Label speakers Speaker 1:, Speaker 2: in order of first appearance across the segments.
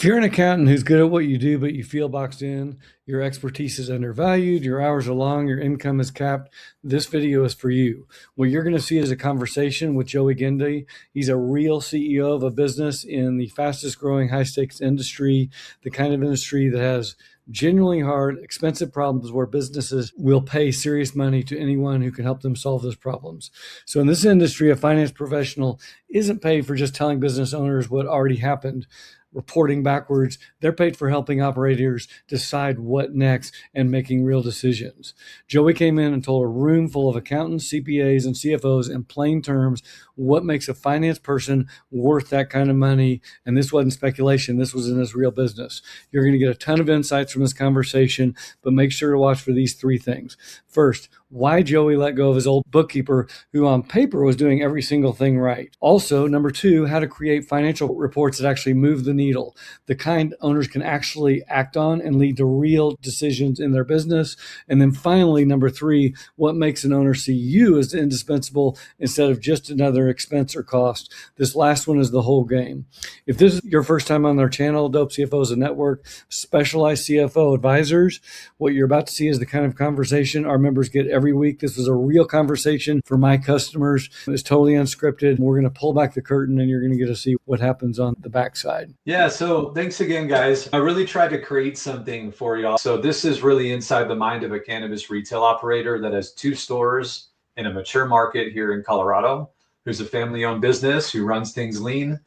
Speaker 1: If you're an accountant who's good at what you do, but you feel boxed in, your expertise is undervalued, your hours are long, your income is capped, this video is for you. What you're going to see is a conversation with Joey Gindi. He's a real CEO of a business in the fastest growing high stakes industry, the kind of industry that has genuinely hard, expensive problems where businesses will pay serious money to anyone who can help them solve those problems. So in this industry, a finance professional isn't paid for just telling business owners what already happened, reporting backwards. They're paid for helping operators decide what next and making real decisions. Joey came in and told a room full of accountants, CPAs, and CFOs in plain terms what makes a finance person worth that kind of money. And this wasn't speculation. This was in his real business. You're going to get a ton of insights from this conversation, but make sure to watch for these three things. First, why Joey let go of his old bookkeeper who on paper was doing every single thing right. Also, number two, how to create financial reports that actually move the needle, the kind owners can actually act on and lead to real decisions in their business. And then finally, number three, what makes an owner see you as indispensable instead of just another expense or cost. This last one is the whole game. If this is your first time on our channel, DOPE CFO is a network, specialized CFO advisors. What you're about to see is the kind of conversation our members get every week. This was a real conversation for my customers. It's totally unscripted. We're going to pull back the curtain and you're going to get to see what happens on the backside.
Speaker 2: Yeah, so thanks again, guys. I really tried to create something for y'all. So this is really inside the mind of a cannabis retail operator that has 2 stores in a mature market here in Colorado, who's a family-owned business, who runs things lean.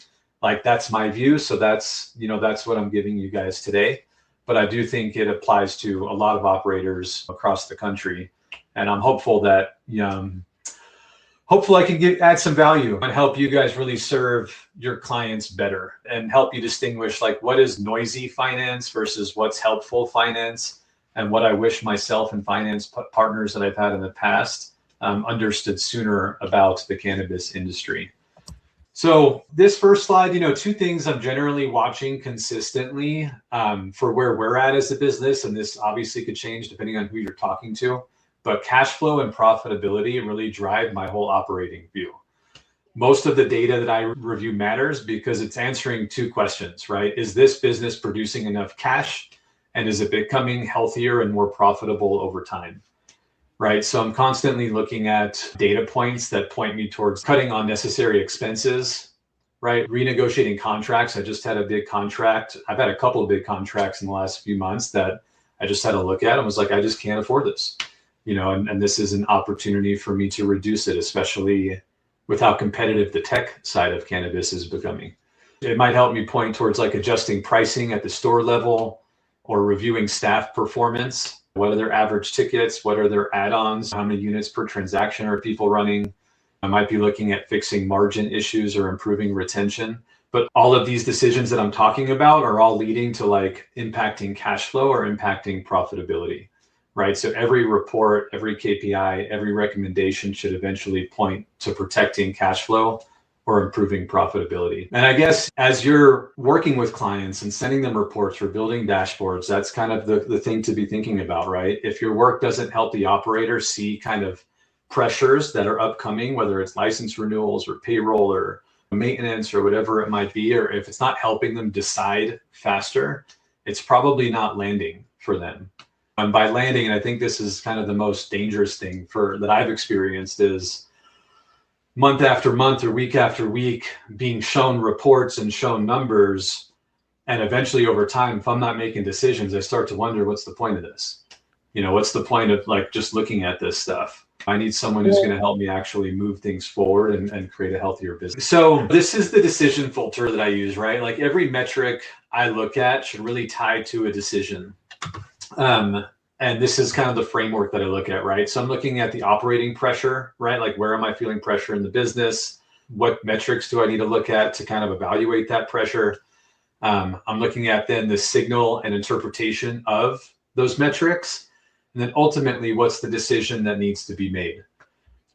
Speaker 2: Like, that's my view. So that's what I'm giving you guys today. But I do think it applies to a lot of operators across the country. And I'm hopeful that, hopefully I can add some value and help you guys really serve your clients better and help you distinguish like what is noisy finance versus what's helpful finance, and what I wish myself and finance partners that I've had in the past understood sooner about the cannabis industry. So this first slide, 2 things I'm generally watching consistently for where we're at as a business, and this obviously could change depending on who you're talking to, but cash flow and profitability really drive my whole operating view. Most of the data that I review matters because it's answering 2 questions, right? Is this business producing enough cash, and is it becoming healthier and more profitable over time? Right. So I'm constantly looking at data points that point me towards cutting unnecessary expenses, right? Renegotiating contracts. I just had a big contract. I've had a couple of big contracts in the last few months that I just had to look at and was like, I just can't afford this, and this is an opportunity for me to reduce it, especially with how competitive the tech side of cannabis is becoming. It might help me point towards like adjusting pricing at the store level or reviewing staff performance. What are their average tickets? What are their add-ons? How many units per transaction are people running? I might be looking at fixing margin issues or improving retention. But all of these decisions that I'm talking about are all leading to like impacting cash flow or impacting profitability, right? So every report, every KPI, every recommendation should eventually point to protecting cash flow or improving profitability. And I guess as you're working with clients and sending them reports or building dashboards, that's kind of the thing to be thinking about, right? If your work doesn't help the operator see kind of pressures that are upcoming, whether it's license renewals or payroll or maintenance or whatever it might be, or if it's not helping them decide faster, it's probably not landing for them. And by landing, and I think this is kind of the most dangerous thing that I've experienced, is month after month or week after week being shown reports and shown numbers. And eventually over time, if I'm not making decisions, I start to wonder, what's the point of this? What's the point of like just looking at this stuff? I need someone who's going to help me actually move things forward and create a healthier business. So this is the decision filter that I use, right? Like every metric I look at should really tie to a decision. And this is kind of the framework that I look at, right? So I'm looking at the operating pressure, right? Like, where am I feeling pressure in the business? What metrics do I need to look at to kind of evaluate that pressure? I'm looking at then the signal and interpretation of those metrics. And then ultimately, what's the decision that needs to be made,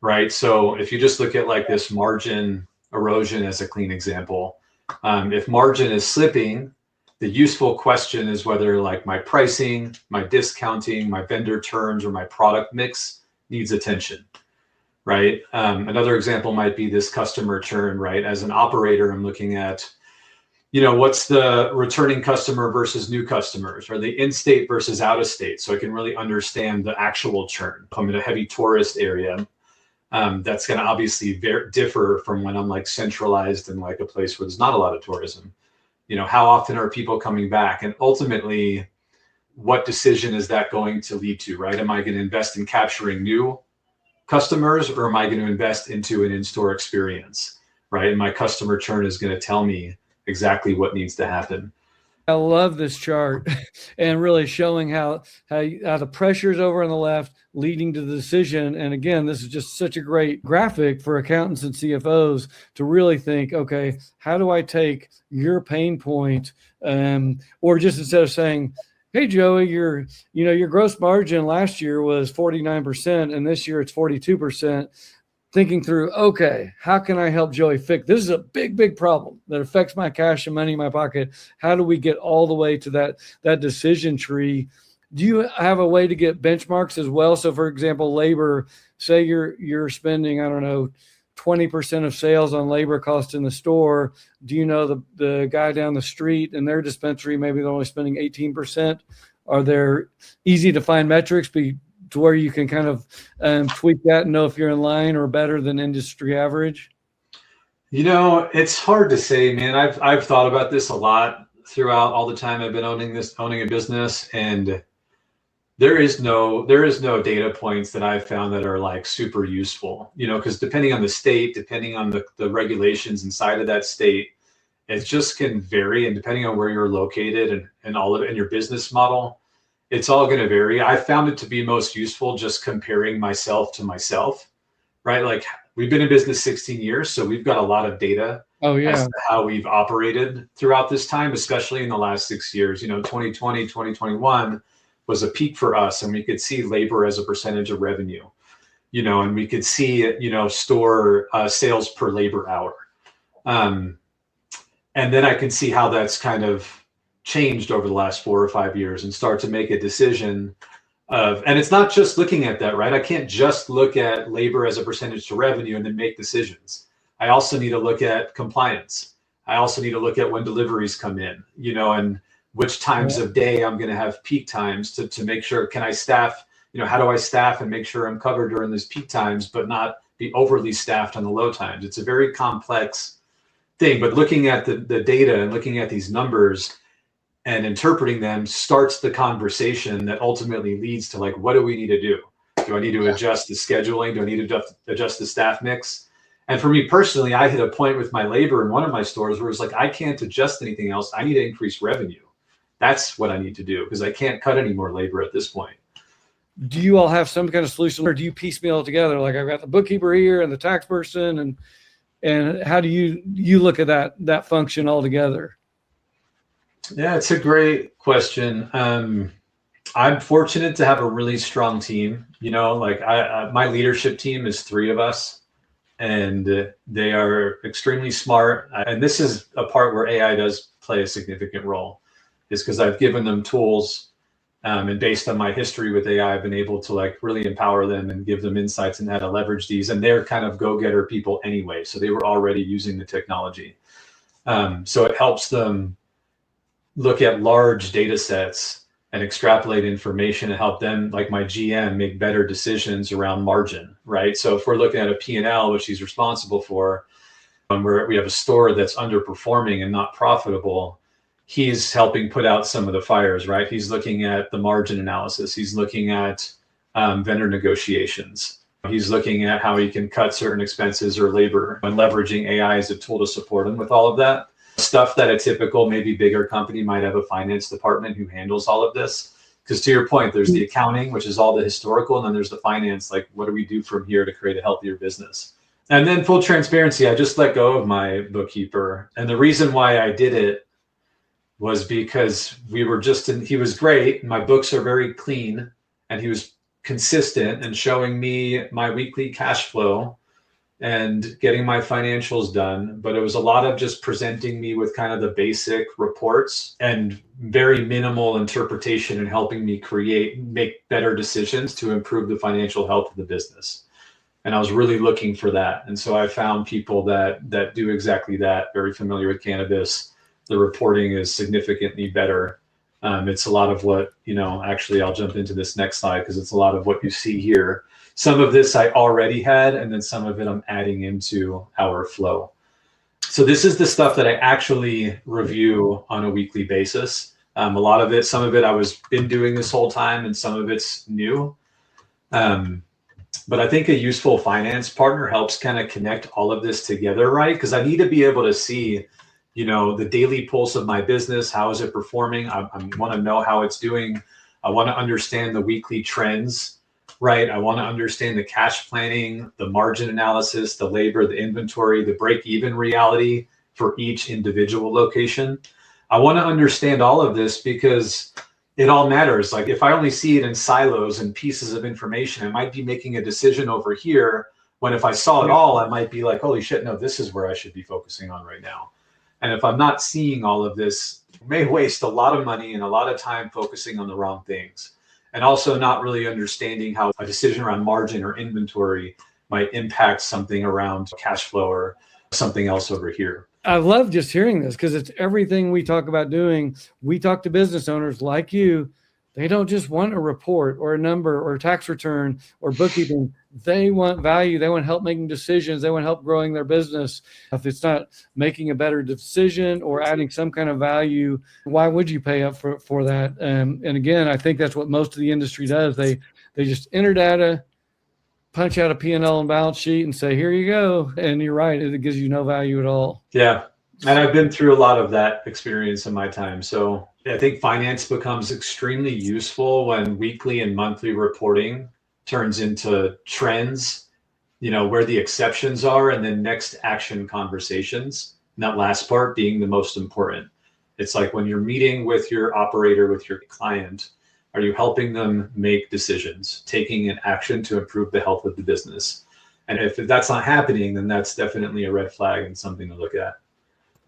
Speaker 2: right? So if you just look at like this margin erosion as a clean example, if margin is slipping, the useful question is whether like my pricing, my discounting, my vendor terms, or my product mix needs attention, right? Another example might be this customer churn, right? As an operator, I'm looking at what's the returning customer versus new customers? Are they in-state versus out-of-state? So I can really understand the actual churn. If I'm in a heavy tourist area, that's going to obviously differ from when I'm like centralized in like a place where there's not a lot of tourism. How often are people coming back? And ultimately, what decision is that going to lead to, right? Am I going to invest in capturing new customers, or am I going to invest into an in-store experience, right? And my customer churn is going to tell me exactly what needs to happen.
Speaker 1: I love this chart and really showing how the pressure is over on the left leading to the decision. And again, this is just such a great graphic for accountants and CFOs to really think, okay, how do I take your pain point, or just instead of saying, hey, Joey, your gross margin last year was 49% and this year it's 42%. Thinking through, okay, how can I help Joey fix? This is a big, big problem that affects my cash and money in my pocket. How do we get all the way to that decision tree? Do you have a way to get benchmarks as well? So for example, labor, say you're spending, I don't know, 20% of sales on labor cost in the store. Do you know the guy down the street in their dispensary, maybe they're only spending 18%? Are there easy to find metrics to where you can kind of tweak that and know if you're in line or better than industry average?
Speaker 2: It's hard to say, man. I've thought about this a lot throughout all the time I've been owning a business, and there is no data points that I've found that are like super useful, because depending on the state, depending on the regulations inside of that state, it just can vary. And depending on where you're located and all of it and your business model, it's all going to vary. I found it to be most useful just comparing myself to myself, right? Like we've been in business 16 years, so we've got a lot of data as to how we've operated throughout this time, especially in the last 6 years. 2020, 2021 was a peak for us, and we could see labor as a percentage of revenue, and we could see, store sales per labor hour. And then I can see how that's kind of changed over the last 4 or 5 years and start to make a decision and it's not just looking at that, right? I can't just look at labor as a percentage to revenue and then make decisions. I also need to look at compliance. I also need to look at when deliveries come in, and which times of day I'm going to have peak times to make sure, can I staff, how do I staff and make sure I'm covered during those peak times, but not be overly staffed on the low times. It's a very complex thing, but looking at the data and looking at these numbers and interpreting them starts the conversation that ultimately leads to like, what do we need to do? Do I need to adjust the scheduling? Do I need to adjust the staff mix? And for me personally, I hit a point with my labor in one of my stores where it's like, I can't adjust anything else. I need to increase revenue. That's what I need to do because I can't cut any more labor at this point.
Speaker 1: Do you all have some kind of solution, or do you piecemeal it together? Like I've got the bookkeeper here and the tax person, and how do you look at that function all together?
Speaker 2: Yeah, it's a great question. I'm fortunate to have a really strong team. Like my leadership team is 3 of us, and they are extremely smart. And this is a part where AI does play a significant role, is because I've given them tools, and based on my history with AI, I've been able to like really empower them and give them insights and how to leverage these. And they're kind of go-getter people anyway, so they were already using the technology. So it helps them look at large data sets and extrapolate information and help them, like my GM, make better decisions around margin, right? So if we're looking at a P&L, which he's responsible for, and we have a store that's underperforming and not profitable, he's helping put out some of the fires, right? He's looking at the margin analysis. He's looking at vendor negotiations. He's looking at how he can cut certain expenses or labor, and leveraging AI as a tool to support him with all of that. Stuff that a typical, maybe bigger company might have a finance department who handles all of this. Because to your point, there's the accounting, which is all the historical, and then there's the finance, like what do we do from here to create a healthier business? And then full transparency, I just let go of my bookkeeper. And the reason why I did it was because he was great. My books are very clean, and he was consistent and showing me my weekly cash flow and getting my financials done. But it was a lot of just presenting me with kind of the basic reports and very minimal interpretation and helping me make better decisions to improve the financial health of the business. And I was really looking for that. And so I found people that do exactly that, very familiar with cannabis, the reporting is significantly better. It's a lot of what, actually I'll jump into this next slide because it's a lot of what you see here. Some of this I already had, and then some of it I'm adding into our flow. So this is the stuff that I actually review on a weekly basis. A lot of it, some of it I was been doing this whole time, and some of it's new. But I think a useful finance partner helps kind of connect all of this together, right? Because I need to be able to see, the daily pulse of my business. How is it performing? I want to know how it's doing. I want to understand the weekly trends, right? I want to understand the cash planning, the margin analysis, the labor, the inventory, the break-even reality for each individual location. I want to understand all of this because it all matters. Like if I only see it in silos and pieces of information, I might be making a decision over here when if I saw it all, I might be like, holy shit, no, this is where I should be focusing on right now. And if I'm not seeing all of this, I may waste a lot of money and a lot of time focusing on the wrong things. And also not really understanding how a decision around margin or inventory might impact something around cash flow or something else over here.
Speaker 1: I love just hearing this because it's everything we talk about doing. We talk to business owners like you. They don't just want a report or a number or a tax return or bookkeeping. They want value. They want help making decisions. They want help growing their business. If it's not making a better decision or adding some kind of value, why would you pay up for that? And again, I think that's what most of the industry does. They just enter data, punch out a P&L and balance sheet and say, here you go. And you're right. It gives you no value at all.
Speaker 2: Yeah. And I've been through a lot of that experience in my time. So I think finance becomes extremely useful when weekly and monthly reporting turns into trends, where the exceptions are, and then next action conversations. And that last part being the most important. It's like when you're meeting with your operator, with your client, are you helping them make decisions, taking an action to improve the health of the business? And if that's not happening, then that's definitely a red flag and something to look at.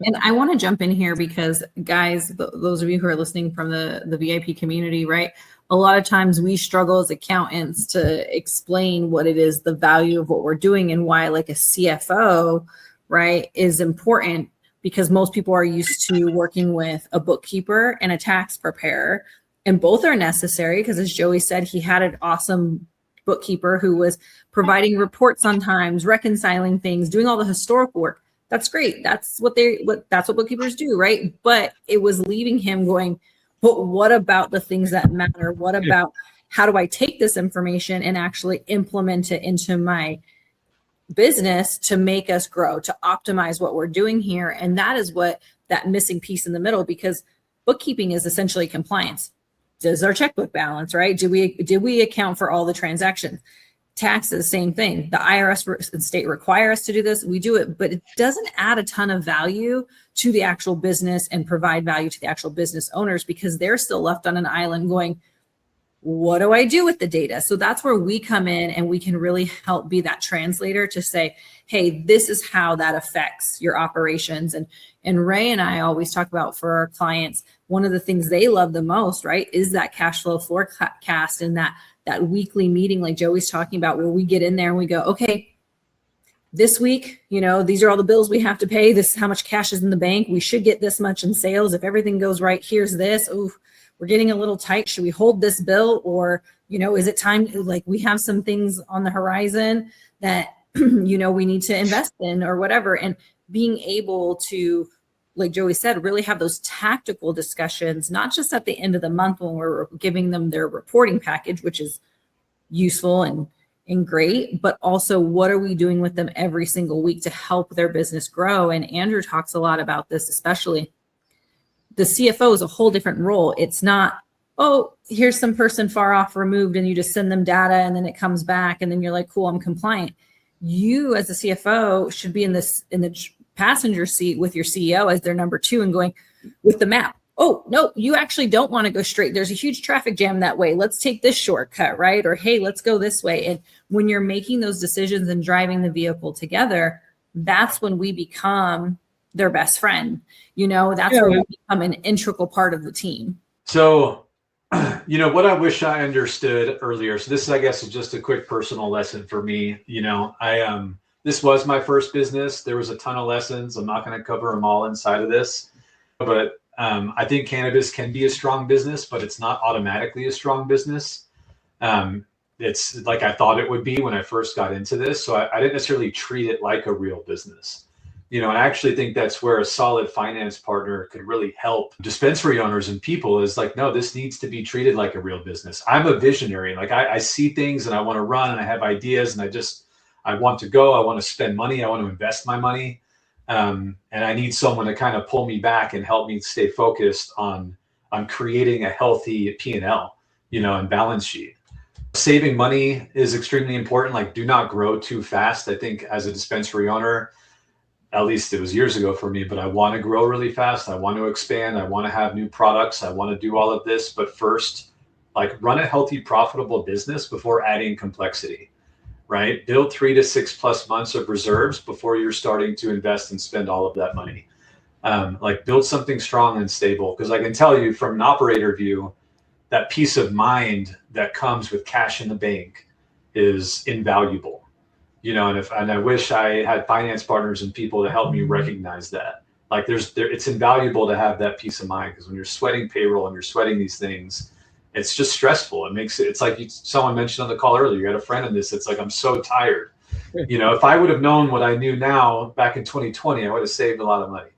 Speaker 3: And I want to jump in here because, guys, those of you who are listening from the VIP community, right? A lot of times we struggle as accountants to explain what it is, the value of what we're doing, and why like a CFO, right, is important, because most people are used to working with a bookkeeper and a tax preparer, and both are necessary because, as Joey said, he had an awesome bookkeeper who was providing reports on times, reconciling things, doing all the historical work. That's great. That's what bookkeepers do, right? But it was leaving him going, but what about the things that matter? What about how do I take this information and actually implement it into my business to make us grow, to optimize what we're doing here? And that is what that missing piece in the middle, because bookkeeping is essentially compliance. Does our checkbook balance, right? Did we account for all the transactions? Taxes, same thing. The IRS and state require us to do this. We do it, but it doesn't add a ton of value to the actual business and provide value to the actual business owners, because they're still left on an island going, what do I do with the data? So that's where we come in, and we can really help be that translator to say, hey, this is how that affects your operations. And Ray and I always talk about, for our clients, one of the things they love the most, right, is that cash flow forecast and that weekly meeting like Joey's talking about, where we get in there and we go, okay, this week, these are all the bills we have to pay. This is how much cash is in the bank. We should get this much in sales. If everything goes right, here's this. Oh, we're getting a little tight. Should we hold this bill? Or, is it time, like we have some things on the horizon that, we need to invest in or whatever. And being able to, like Joey said, really have those tactical discussions, not just at the end of the month when we're giving them their reporting package, which is useful and great, but also what are we doing with them every single week to help their business grow? And Andrew talks a lot about this, especially the CFO is a whole different role. It's not, oh, here's some person far off removed and you just send them data and then it comes back and then you're like, cool, I'm compliant. You as a CFO should be in the passenger seat with your CEO as their number two and going with the map. Oh, no, you actually don't want to go straight. There's a huge traffic jam that way. Let's take this shortcut, right? Or, hey, let's go this way. And when you're making those decisions and driving the vehicle together, that's when we become their best friend. That's where we become an integral part of the team.
Speaker 2: So, what I wish I understood earlier. So this, I guess, is just a quick personal lesson for me. This was my first business. There was a ton of lessons. I'm not going to cover them all inside of this. but I think cannabis can be a strong business, but it's not automatically a strong business. It's like I thought it would be when I first got into this. So I didn't necessarily treat it like a real business. And I actually think that's where a solid finance partner could really help dispensary owners and people is like, no, this needs to be treated like a real business. I'm a visionary. Like I see things and I want to run and I have ideas and I want to go, I want to spend money, I want to invest my money. And I need someone to kind of pull me back and help me stay focused on creating a healthy P&L, and balance sheet. Saving money is extremely important. Like, do not grow too fast. I think as a dispensary owner, at least it was years ago for me, but I want to grow really fast. I want to expand. I want to have new products. I want to do all of this. But first, like, run a healthy, profitable business before adding complexity, right? Build 3 to 6 plus months of reserves before you're starting to invest and spend all of that money. Like, build something strong and stable. Because I can tell you from an operator view, that peace of mind that comes with cash in the bank is invaluable. And I wish I had finance partners and people to help me recognize that. Like it's invaluable to have that peace of mind, because when you're sweating payroll and you're sweating these things, it's just stressful. It's like someone mentioned on the call earlier, you had a friend in this. It's like, I'm so tired. If I would have known what I knew now back in 2020, I would have saved a lot of money.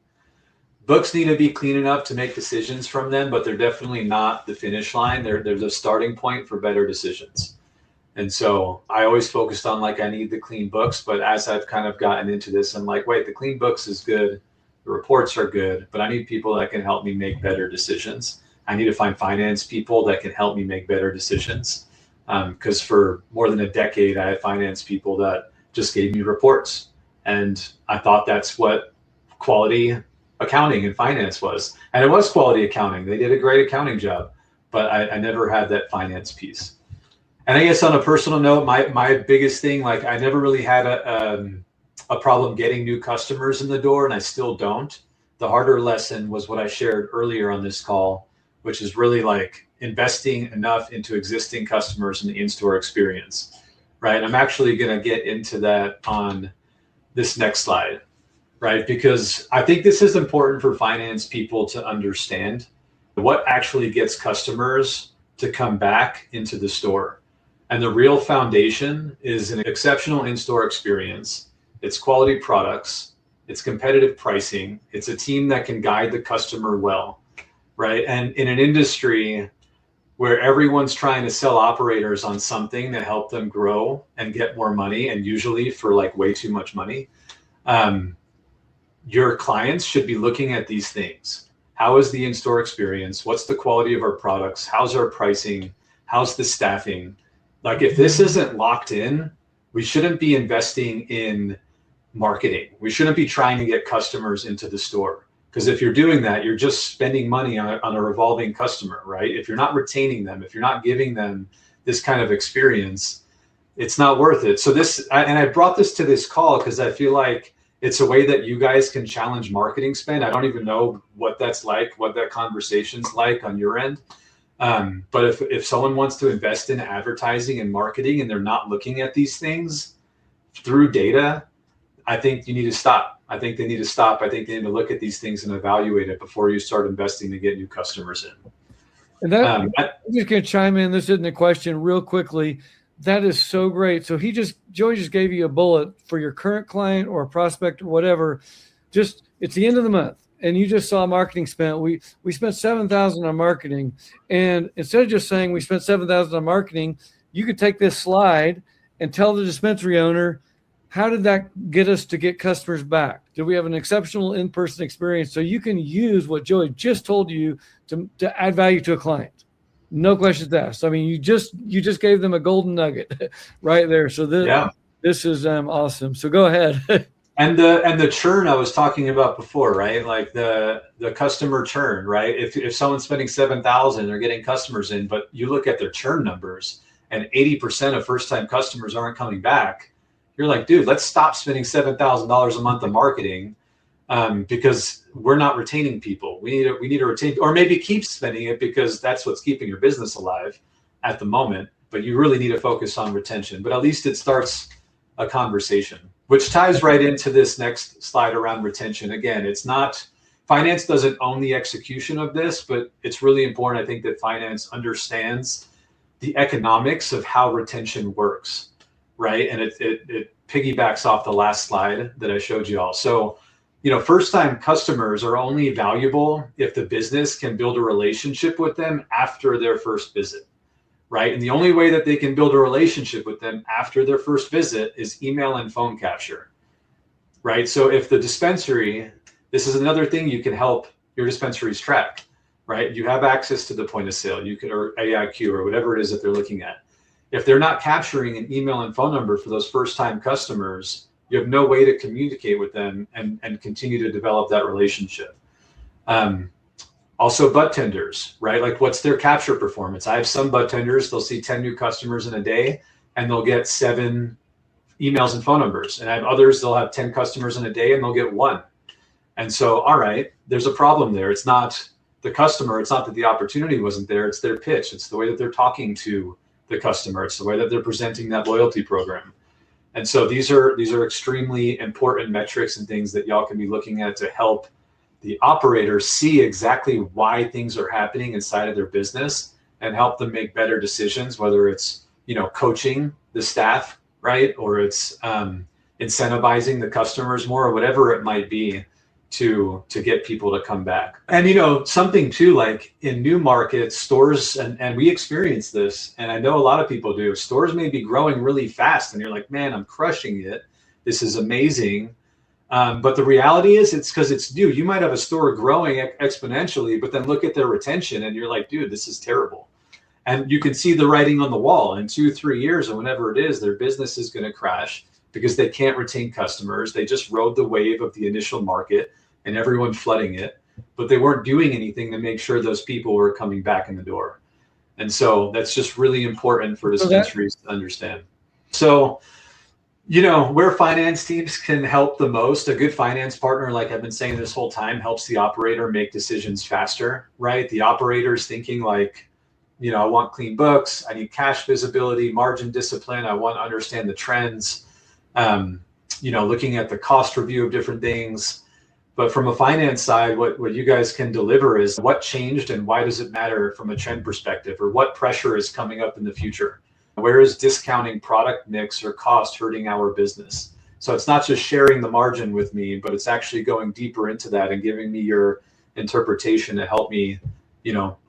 Speaker 2: Books need to be clean enough to make decisions from them, but they're definitely not the finish line. They're the starting point for better decisions. And so I always focused on I need the clean books, but as I've kind of gotten into this, I'm like, wait, the clean books is good. The reports are good, but I need people that can help me make better decisions. I need to find finance people that can help me make better decisions. Because for more than a decade, I had finance people that just gave me reports. And I thought that's what quality accounting and finance was. And it was quality accounting. They did a great accounting job, but I never had that finance piece. And I guess on a personal note, my biggest thing, I never really had a problem getting new customers in the door, and I still don't. The harder lesson was what I shared earlier on this call, which is really investing enough into existing customers in the in-store experience, right? I'm actually going to get into that on this next slide, right? Because I think this is important for finance people to understand what actually gets customers to come back into the store. And the real foundation is an exceptional in-store experience. It's quality products. It's competitive pricing. It's a team that can guide the customer well, right? And in an industry where everyone's trying to sell operators on something to help them grow and get more money, and usually for way too much money, your clients should be looking at these things. How is the in-store experience? What's the quality of our products? How's our pricing? How's the staffing? If this isn't locked in, we shouldn't be investing in marketing. We shouldn't be trying to get customers into the store. Because if you're doing that, you're just spending money on a revolving customer, right? If you're not retaining them, if you're not giving them this kind of experience, it's not worth it. So I brought this to this call because I feel like it's a way that you guys can challenge marketing spend. I don't even know what that's like, what that conversation's like on your end. But if someone wants to invest in advertising and marketing and they're not looking at these things through data, I think you need to stop. I think they need to stop. I think they need to look at these things and evaluate it before you start investing to get new customers in.
Speaker 1: And I'm just going to chime in. This isn't a question, real quickly. That is so great. So Joey just gave you a bullet for your current client or a prospect or whatever. It's the end of the month, and you just saw marketing spent. We spent $7,000 on marketing, and instead of just saying we spent $7,000 on marketing, you could take this slide and tell the dispensary owner, how did that get us to get customers back? Did we have an exceptional in-person experience? So you can use what Joey just told you to add value to a client. No questions asked. I mean, you just gave them a golden nugget right there. So this is awesome. So go ahead.
Speaker 2: And the churn I was talking about before, right? Like the customer churn, right? If someone's spending $7,000, they're getting customers in, but you look at their churn numbers and 80% of first-time customers aren't coming back. You're like, dude, let's stop spending $7,000 a month on marketing because we're not retaining people. We need to retain, or maybe keep spending it because that's what's keeping your business alive at the moment. But you really need to focus on retention. But at least it starts a conversation, which ties right into this next slide around retention. Again, it's not finance doesn't own the execution of this, but it's really important, I think, that finance understands the economics of how retention works, right? And it piggybacks off the last slide that I showed you all. So, first-time customers are only valuable if the business can build a relationship with them after their first visit, right? And the only way that they can build a relationship with them after their first visit is email and phone capture, right? So if the dispensary, this is another thing you can help your dispensaries track, right? You have access to the point of sale, or AIQ or whatever it is that they're looking at. If they're not capturing an email and phone number for those first-time customers, you have no way to communicate with them and continue to develop that relationship. Also bud tenders, right? Like, what's their capture performance? I have some bud tenders, they'll see 10 new customers in a day and they'll get 7 emails and phone numbers. And I have others, they'll have 10 customers in a day and they'll get 1. And so, all right, there's a problem there. It's not the customer, it's not that the opportunity wasn't there, it's their pitch. It's the way that they're talking to the customer. It's the way that they're presenting that loyalty program. And so these are extremely important metrics and things that y'all can be looking at to help the operator see exactly why things are happening inside of their business and help them make better decisions, whether it's, coaching the staff, right? Or it's incentivizing the customers more, or whatever it might be to get people to come back. And, something too, like in new markets, stores, and we experience this, and I know a lot of people do, stores may be growing really fast and you're like, man, I'm crushing it. This is amazing. But the reality is it's because it's new. You might have a store growing exponentially, but then look at their retention and you're like, dude, this is terrible. And you can see the writing on the wall. In 2-3 years or whenever it is, their business is going to crash because they can't retain customers. They just rode the wave of the initial market and everyone flooding it, but they weren't doing anything to make sure those people were coming back in the door. And so that's just really important for dispensaries to understand. So, where finance teams can help the most, a good finance partner, like I've been saying this whole time, helps the operator make decisions faster, right? The operator's thinking like, I want clean books, I need cash visibility, margin discipline, I want to understand the trends, looking at the cost review of different things. But from a finance side, what you guys can deliver is what changed and why does it matter from a trend perspective, or what pressure is coming up in the future? Where is discounting product mix or cost hurting our business? So it's not just sharing the margin with me, but it's actually going deeper into that and giving me your interpretation to help me,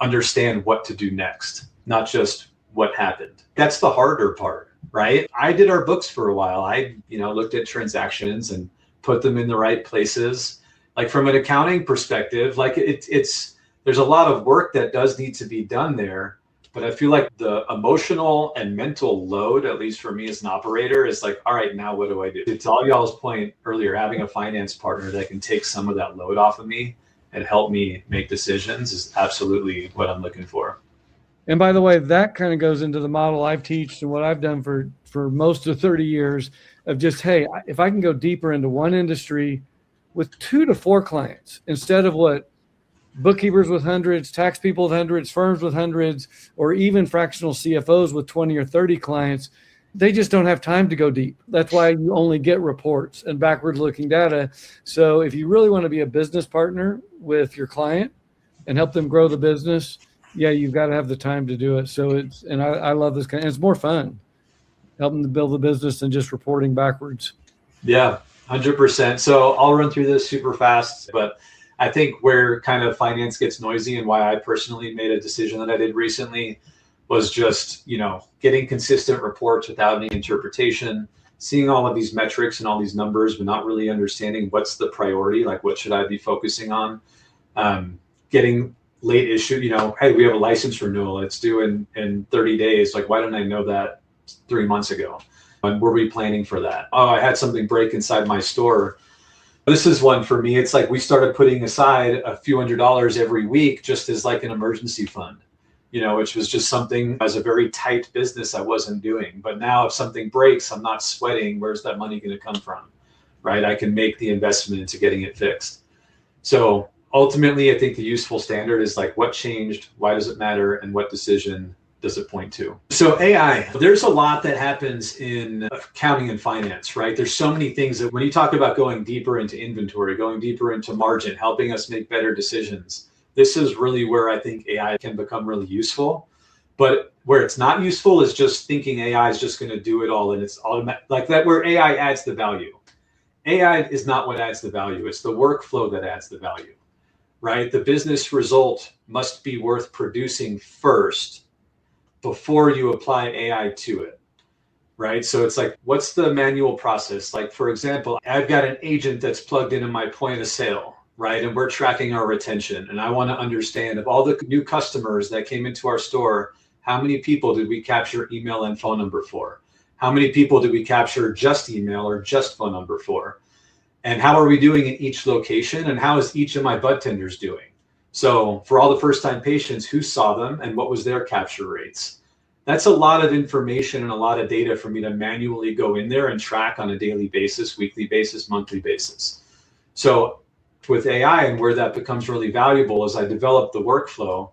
Speaker 2: understand what to do next, not just what happened. That's the harder part, right? I did our books for a while. I, looked at transactions and put them in the right places. Like from an accounting perspective, like it's there's a lot of work that does need to be done there. But I feel like the emotional and mental load, at least for me as an operator, is like, all right, now what do I do? To all y'all's point earlier, having a finance partner that can take some of that load off of me and help me make decisions is absolutely what I'm looking for.
Speaker 1: And by the way, that kind of goes into the model I've taught and what I've done for most of 30 years of just, hey, if I can go deeper into one industry with 2 to 4 clients instead of what bookkeepers with hundreds, tax people with hundreds, firms with hundreds, or even fractional CFOs with 20 or 30 clients, they just don't have time to go deep. That's why you only get reports and backward-looking data. So if you really want to be a business partner with your client and help them grow the business, yeah, you've got to have the time to do it. So I love this kind, and it's more fun helping to build the business than just reporting backwards.
Speaker 2: Yeah, 100%. So I'll run through this super fast, but I think where kind of finance gets noisy and why I personally made a decision that I did recently was just, getting consistent reports without any interpretation, seeing all of these metrics and all these numbers, but not really understanding what's the priority, like what should I be focusing on, getting late issue, hey, we have a license renewal, it's due in 30 days. Like, why didn't I know that 3 months ago? And were we planning for that? Oh, I had something break inside my store. This is one for me. It's like we started putting aside a few $100s every week just as like an emergency fund, which was just something as a very tight business I wasn't doing. But now if something breaks, I'm not sweating. Where's that money going to come from? Right? I can make the investment into getting it fixed. So ultimately, I think the useful standard is like what changed, why does it matter, and what decision does it point to? So AI, there's a lot that happens in accounting and finance, right? There's so many things that when you talk about going deeper into inventory, going deeper into margin, helping us make better decisions, this is really where I think AI can become really useful. But where it's not useful is just thinking AI is just going to do it all and it's automatic, like that, where AI adds the value. AI is not what adds the value. It's the workflow that adds the value, right? The business result must be worth producing first before you apply AI to it, right? So it's like, what's the manual process? Like, for example, I've got an agent that's plugged into my point of sale, right? And we're tracking our retention. And I want to understand of all the new customers that came into our store, how many people did we capture email and phone number for? How many people did we capture just email or just phone number for? And how are we doing in each location? And how is each of my bud tenders doing? So for all the first-time patients, who saw them and what was their capture rates? That's a lot of information and a lot of data for me to manually go in there and track on a daily basis, weekly basis, monthly basis. So with AI, and where that becomes really valuable is I develop the workflow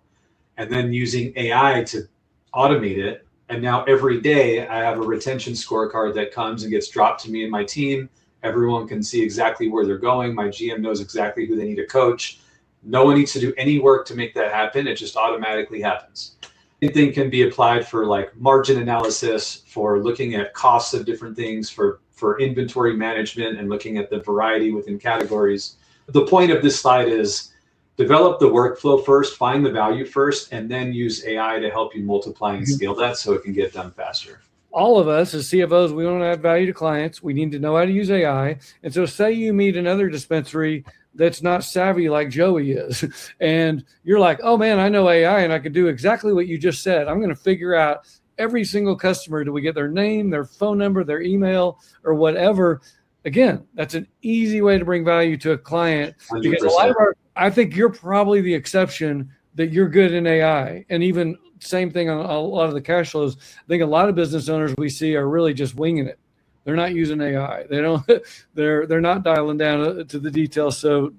Speaker 2: and then using AI to automate it. And now every day I have a retention scorecard that comes and gets dropped to me and my team. Everyone can see exactly where they're going. My GM knows exactly who they need to coach. No one needs to do any work to make that happen. It just automatically happens. Anything can be applied for like margin analysis, for looking at costs of different things, for inventory management and looking at the variety within categories. The point of this slide is develop the workflow first, find the value first, and then use AI to help you multiply and scale that so it can get done faster.
Speaker 1: All of us as CFOs, we want to add value to clients. We need to know how to use AI. And so say you meet another dispensary that's not savvy like Joey is, and you're like, oh man, I know AI and I can do exactly what you just said. I'm going to figure out every single customer. Do we get their name, their phone number, their email, or whatever? Again, that's an easy way to bring value to a client.
Speaker 2: 100%.
Speaker 1: Because a lot of I think you're probably the exception that you're good in AI. And even same thing on a lot of the cash flows. I think a lot of business owners we see are really just winging it. They're not using AI. They don't. They're not dialing down to the details. So,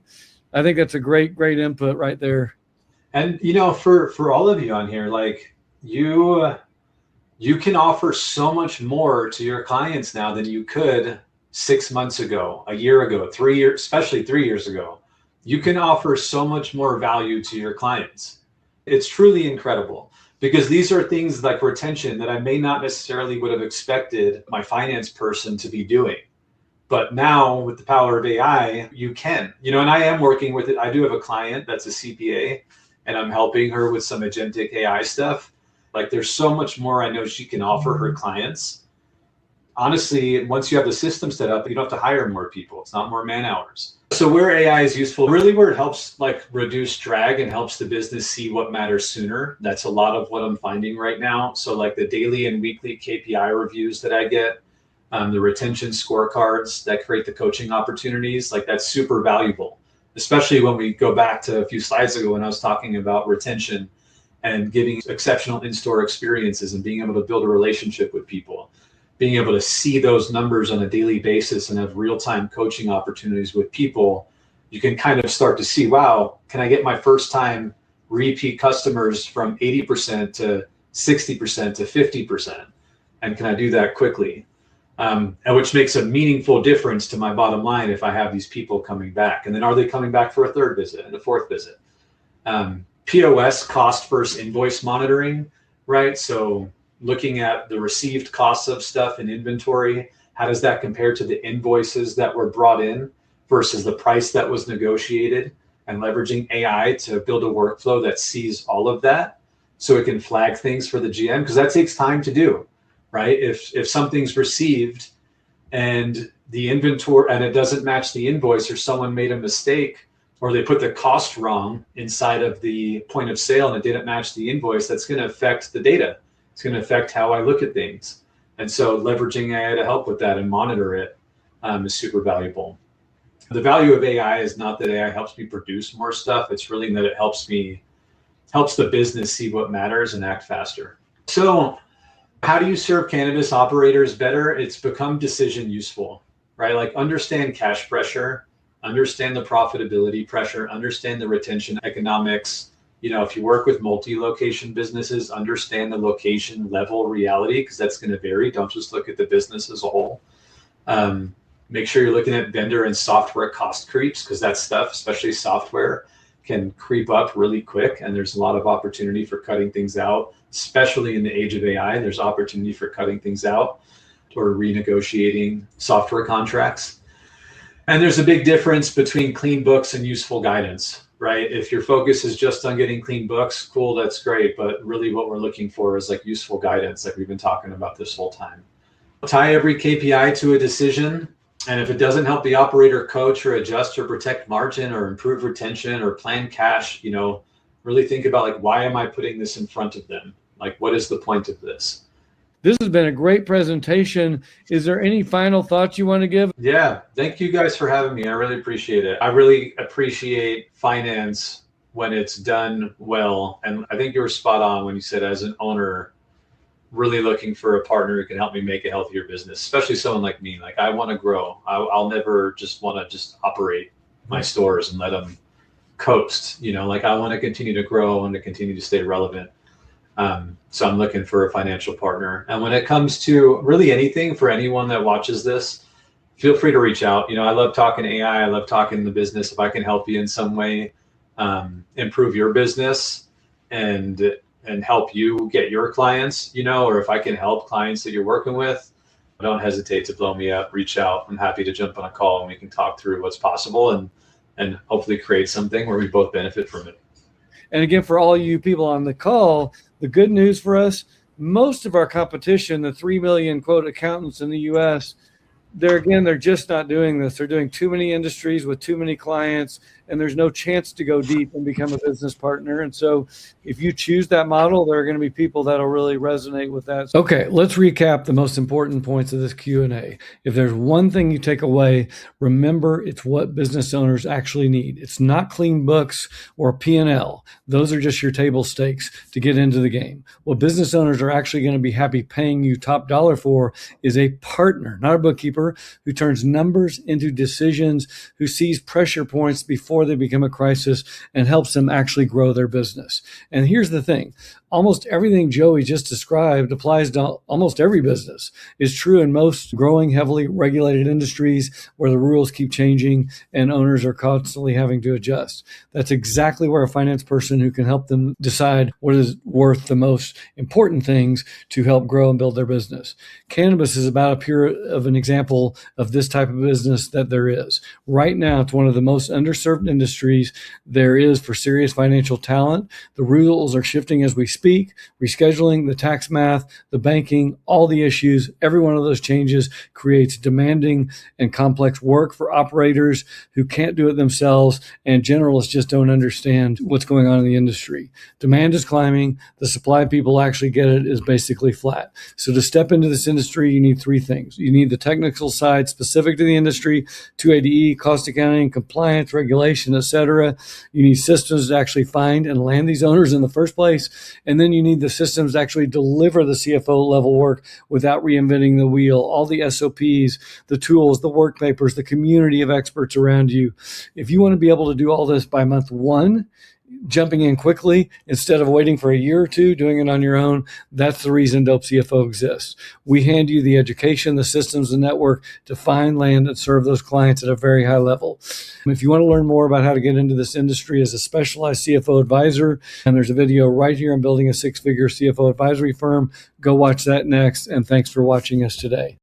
Speaker 1: I think that's a great input right there.
Speaker 2: And you know, for all of you on here, like you can offer so much more to your clients now than you could 6 months ago, a year ago, 3 years, especially 3 years ago. You can offer so much more value to your clients. It's truly incredible. Because these are things like retention that I may not necessarily would have expected my finance person to be doing. But now with the power of AI, you can, you know, and I am working with it. I do have a client that's a CPA and I'm helping her with some agentic AI stuff. Like there's so much more I know she can offer her clients. Honestly, once you have the system set up, you don't have to hire more people. It's not more man hours. So where AI is useful, really where it helps like reduce drag and helps the business see what matters sooner. That's a lot of what I'm finding right now. So like the daily and weekly KPI reviews that I get, the retention scorecards that create the coaching opportunities, like that's super valuable, especially when we go back to a few slides ago when I was talking about retention and giving exceptional in-store experiences and being able to build a relationship with people. Being able to see those numbers on a daily basis and have real-time coaching opportunities with people, you can kind of start to see, wow, can I get my first time repeat customers from 80% to 60% to 50%? And can I do that quickly? And which makes a meaningful difference to my bottom line if I have these people coming back. And then are they coming back for a third visit and a fourth visit? POS, cost versus invoice monitoring, right? So looking at the received costs of stuff in inventory, how does that compare to the invoices that were brought in versus the price that was negotiated, and leveraging AI to build a workflow that sees all of that so it can flag things for the GM, because that takes time to do, right? If something's received and the inventory and it doesn't match the invoice, or someone made a mistake, or they put the cost wrong inside of the point of sale and it didn't match the invoice, that's going to affect the data. It's going to affect how I look at things. And so leveraging AI to help with that and monitor it is super valuable. The value of AI is not that AI helps me produce more stuff. It's really that it helps the business see what matters and act faster. So how do you serve cannabis operators better? It's become decision useful, right? Like understand cash pressure, understand the profitability pressure, understand the retention economics, If you work with multi-location businesses, understand the location level reality, because that's going to vary. Don't just look at the business as a whole. Make sure you're looking at vendor and software cost creeps, because that stuff, especially software, can creep up really quick. And there's a lot of opportunity for cutting things out, especially in the age of AI. There's opportunity for cutting things out or renegotiating software contracts. And there's a big difference between clean books and useful guidance, right? If your focus is just on getting clean books, cool, that's great. But really what we're looking for is like useful guidance, like we've been talking about this whole time. Tie every KPI to a decision. And if it doesn't help the operator coach or adjust or protect margin or improve retention or plan cash, really think about like, why am I putting this in front of them? Like, what is the point of this?
Speaker 1: This has been a great presentation. Is there any final thoughts you want to give?
Speaker 2: Yeah, thank you guys for having me. I really appreciate it. I really appreciate finance when it's done well. And I think you were spot on when you said, as an owner, really looking for a partner who can help me make a healthier business, especially someone like me. Like, I want to grow. I'll never just want to just operate my stores and let them coast. Like, I want to continue to grow. I want to continue to stay relevant. So I'm looking for a financial partner. And when it comes to really anything, for anyone that watches this, feel free to reach out. I love talking AI. I love talking the business. If I can help you in some way, improve your business and help you get your clients, or if I can help clients that you're working with, don't hesitate to blow me up, reach out. I'm happy to jump on a call and we can talk through what's possible and hopefully create something where we both benefit from it.
Speaker 1: And again, for all you people on the call, the good news for us, most of our competition, the 3 million quote accountants in the US, they're just not doing this. They're doing too many industries with too many clients, and there's no chance to go deep and become a business partner. And so if you choose that model, there are going to be people that'll really resonate with that. Okay, let's recap the most important points of this Q&A. If there's one thing you take away, remember it's what business owners actually need. It's not clean books or P&L. Those are just your table stakes to get into the game. What business owners are actually going to be happy paying you top dollar for is a partner, not a bookkeeper, who turns numbers into decisions, who sees pressure points before they become a crisis and helps them actually grow their business. And here's the thing. Almost everything Joey just described applies to almost every business. It's true in most growing, heavily regulated industries where the rules keep changing and owners are constantly having to adjust. That's exactly where a finance person who can help them decide what is worth the most important things to help grow and build their business. Cannabis is about an example of this type of business that there is. Right now, it's one of the most underserved industries there is for serious financial talent. The rules are shifting as we speak, rescheduling, the tax math, the banking, all the issues. Every one of those changes creates demanding and complex work for operators who can't do it themselves, and generalists just don't understand what's going on in the industry. Demand is climbing. The supply of people actually get it is basically flat. So to step into this industry, you need three things. You need the technical side specific to the industry, 280E, cost accounting, compliance, regulation, etc. You need systems to actually find and land these owners in the first place. And then you need the systems to actually deliver the CFO level work without reinventing the wheel, all the SOPs, the tools, the work papers, the community of experts around you. If you want to be able to do all this by month one, jumping in quickly instead of waiting for a year or two, doing it on your own, that's the reason DOPE CFO exists. We hand you the education, the systems, the network to find, land, and serve those clients at a very high level. If you want to learn more about how to get into this industry as a specialized CFO advisor, and there's a video right here on building a six-figure CFO advisory firm, go watch that next. And thanks for watching us today.